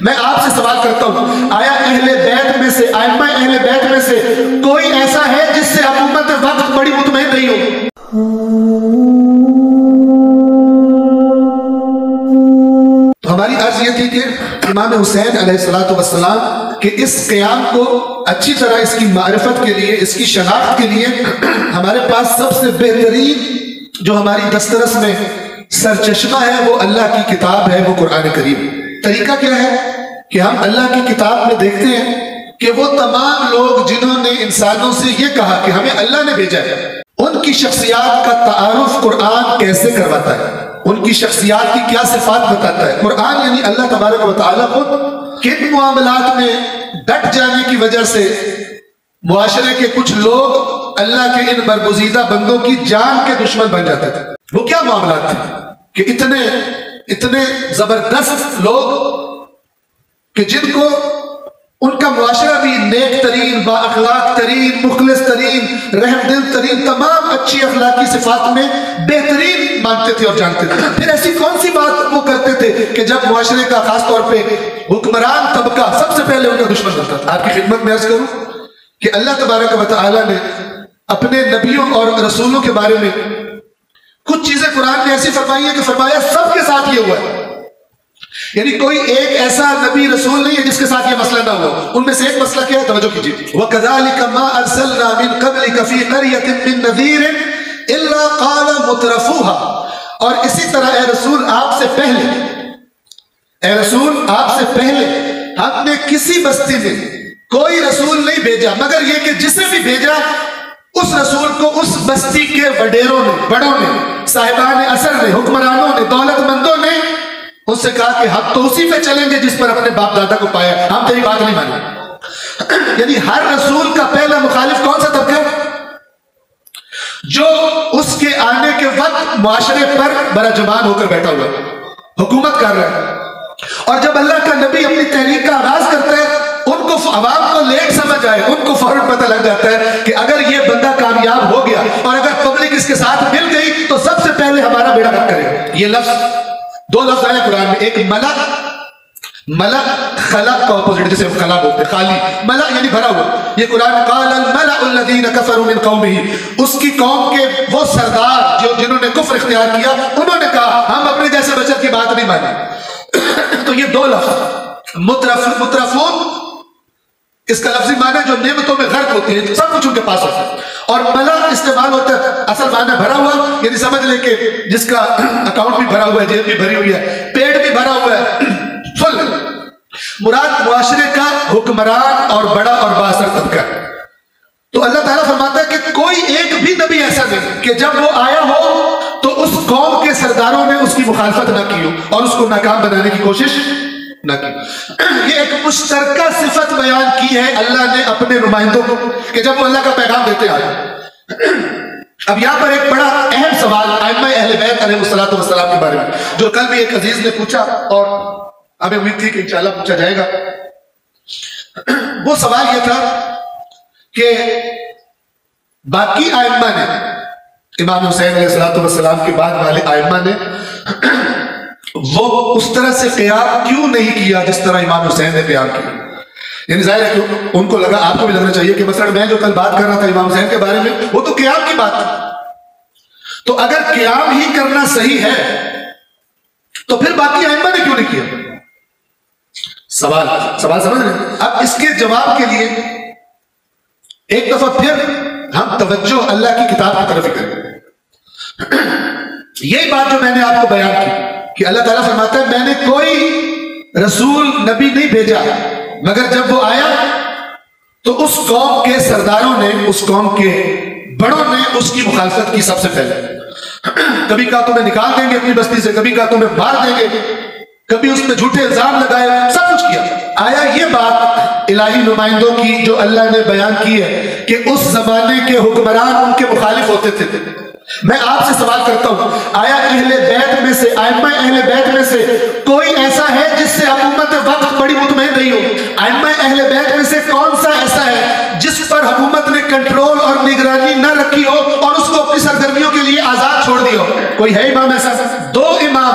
میں آپ سے سوال کرتا ہوں، آیا اہل بیت میں سے، ائمہ اہل بیت میں سے کوئی ایسا ہے جس سے حکومت وقت بڑی مطمئن نہیں ہو؟ تو ہماری عرض یہ تھی کہ امام حسین علیہ السلام کہ اس قیام کو اچھی طرح اس کی معرفت کے لیے، اس کی شناخت کے لیے ہمارے پاس سب سے بہترین جو ہماری دسترس میں سرچشمہ ہے وہ اللہ کی کتاب ہے، وہ قرآن کریم۔ طریقہ کیا ہے کہ ہم اللہ کی کتاب میں دیکھتے ہیں کہ وہ تمام لوگ جنہوں نے انسانوں سے یہ کہا کہ ہمیں اللہ نے بھیجا ہے، ان کی شخصیات کا تعارف قرآن کیسے کرواتا ہے، ان کی شخصیات کی کیا صفات بتاتا ہے۔ قرآن یعنی اللہ تبارک و تعالیٰ خود کن معاملات میں ڈٹ جانے کی وجہ سے معاشرے کے کچھ لوگ اللہ کے ان برگزیدہ بندوں کی جان کے دشمن بن جاتے تھے۔ وہ کیا معاملات تھے کہ اتنے زبردست لوگ کہ جن کو ان کا معاشرہ بھی نیک ترین، با اخلاق ترین، مخلص ترین، رحم دل ترین، تمام اچھی اخلاقی صفات میں بہترین مانتے تھے اور جانتے تھے۔ پھر ایسی کون سی بات وہ کرتے تھے کہ جب معاشرے کا خاص طور پہ حکمران طبقہ سب سے پہلے ان کا دشمن بنتا تھا؟ آپ کی خدمت میں عرض کروں کہ اللہ تبارک و تعالیٰ نے اپنے نبیوں اور رسولوں کے بارے میں کچھ چیزیں قرآن نے ایسی فرمائی ہے کہ فرمایا سب کے ساتھ یہ ہوا ہے، یعنی کوئی ایک ایسا نبی رسول نہیں ہے جس کے ساتھ یہ مسئلہ نہ ہوا۔ ان میں سے ایک مسئلہ کیا ہے، توجہ کیجیے، وَكَذَلِكَ مَا أَرْسَلْنَا مِن قَبْلِكَ فِي قَرْيَةٍ مِّن نَذِيرٍ إِلَّا قَالَ مُتْرَفُوهَا، اور اسی طرح اے رسول آپ سے پہلے ہم نے کسی بستی میں کوئی رسول نہیں بھیجا مگر یہ کہ جسے بھی بھیجا اس رسول کو اس بستی کے وڈیروں نے، بڑوں نے، صاحبان اثر نے، حکمرانوں نے، دولت مندوں نے اس سے کہا کہ ہم تو اسی پہ چلیں گے جس پر اپنے باپ دادا کو پایا، ہم تیری بات نہیں مانیں۔ یعنی ہر رسول کا پہلا مخالف کون سا طبقہ ہے؟ جو اس کے آنے کے وقت معاشرے پر برجمان ہو کر بیٹھا ہوا ہے، حکومت کر رہا ہے۔ اور جب اللہ کا نبی اپنی تحریک کا آغاز کرتا ہے، ان کو عوام کو لیٹ سمجھ آئے، ان کو فوراً پتہ لگ جاتا ہے کہ اگر یہ بندہ کامیاب ہو گیا اور اگر پبلک اس کے ساتھ مل گئی تو سب سے پہلے ہمارا بیڑا غرق کرے گا۔ یہ لفظ، دو لفظ آئے قرآن میں، ایک ملأ خلق کا اپوزٹ جسے خلا بولتے ہیں، خالی، ملأ یعنی بھرا ہوا۔ یہ قرآن میں قال الملأ الذین کفروا من قومہ، اس کی قوم کے وہ سردار جنہوں نے کفر اختیار کیا، انہوں نے کہا ہم اپنے جیسے بشر کی بات نہیں مانیں۔ تو یہ دو لفظ مترفون، اس کا لفظی معنی جو نعمتوں میں غرق ہوتی ہے، سب کچھ ان کے پاس ہوتا ہے، اور ملا استعمال ہوتا ہے اصل معنی بھرا ہوا، یعنی سمجھ لیں کہ جس کا اکاؤنٹ بھی بھرا ہوا ہے، جیب بھی بھری ہوئی ہے، پیٹ بھی بھرا ہوا ہے، فل۔ مراد معاشرے کا حکمران اور بڑا اور بااثر طبقہ۔ تو اللہ تعالیٰ فرماتا ہے کہ کوئی ایک بھی نبی ایسا نہیں کہ جب وہ آیا ہو تو اس قوم کے سرداروں نے اس کی مخالفت نہ کی ہو اور اس کو ناکام بنانے کی کوشش نہ کی۔ یہ ایک مشترکہ صفت بیان کی ہے اللہ نے اپنے نمائندوں کو کہ جب وہ اللہ کا پیغام دیتے آئے۔ اب یہاں پر ایک بڑا اہم سوال ائمہ اہل بیت علیہ السلام کے بارے میں جو کل بھی ایک عزیز نے پوچھا اور ہمیں امید تھی کہ انشاءاللہ پوچھا جائے گا۔ وہ سوال یہ تھا کہ باقی ائمہ نے، امام حسین علیہ السلام کے بعد والے ائمہ نے وہ اس طرح سے قیام کیوں نہیں کیا جس طرح امام حسین نے قیام کیا؟ یعنی ظاہر ہے کہ ان کو لگا، آپ کو بھی لگنا چاہیے کہ مثلا میں جو کل بات کر رہا تھا امام حسین کے بارے میں وہ تو قیام کی بات تھی، تو اگر قیام ہی کرنا صحیح ہے تو پھر باقی ائمہ نے کیوں نہیں کیا؟ سوال سمجھ رہے ہیں؟ اب اس کے جواب کے لیے ایک دفعہ پھر ہم توجہ اللہ کی کتاب کی طرف ہی کریں۔ یہی بات جو میں نے آپ کو بیان کی کہ اللہ تعالیٰ فرماتا ہے میں نے کوئی رسول نبی نہیں بھیجا مگر جب وہ آیا تو اس قوم کے سرداروں نے، اس قوم کے بڑوں نے اس کی مخالفت کی سب سے پہلے۔ کبھی کہا تمہیں نکال دیں گے اپنی بستی سے، کبھی کہا تمہیں مار دیں گے، کبھی اس پہ جھوٹے الزام لگائے، سب کچھ کیا۔ آیا یہ بات الہی نمائندوں کی جو اللہ نے بیان کی ہے کہ اس زمانے کے حکمران ان کے مخالف ہوتے تھے؟ میں آپ سے سوال کرتا ہوں، آیا اہل بیت میں سے، ائمہ اہل بیت میں سے کوئی ایسا ہے جس سے حکومت وقت بڑی مطمئن نہیں ہو؟ ائمہ اہل بیت میں سے کون سا ایسا ہے جس پر حکومت نے کنٹرول اور نگرانی نہ رکھی ہو اور اس کو اپنی سرگرمیوں کے لیے آزاد چھوڑ دیا ہو؟ کوئی ہے امام ایسا؟ دو امام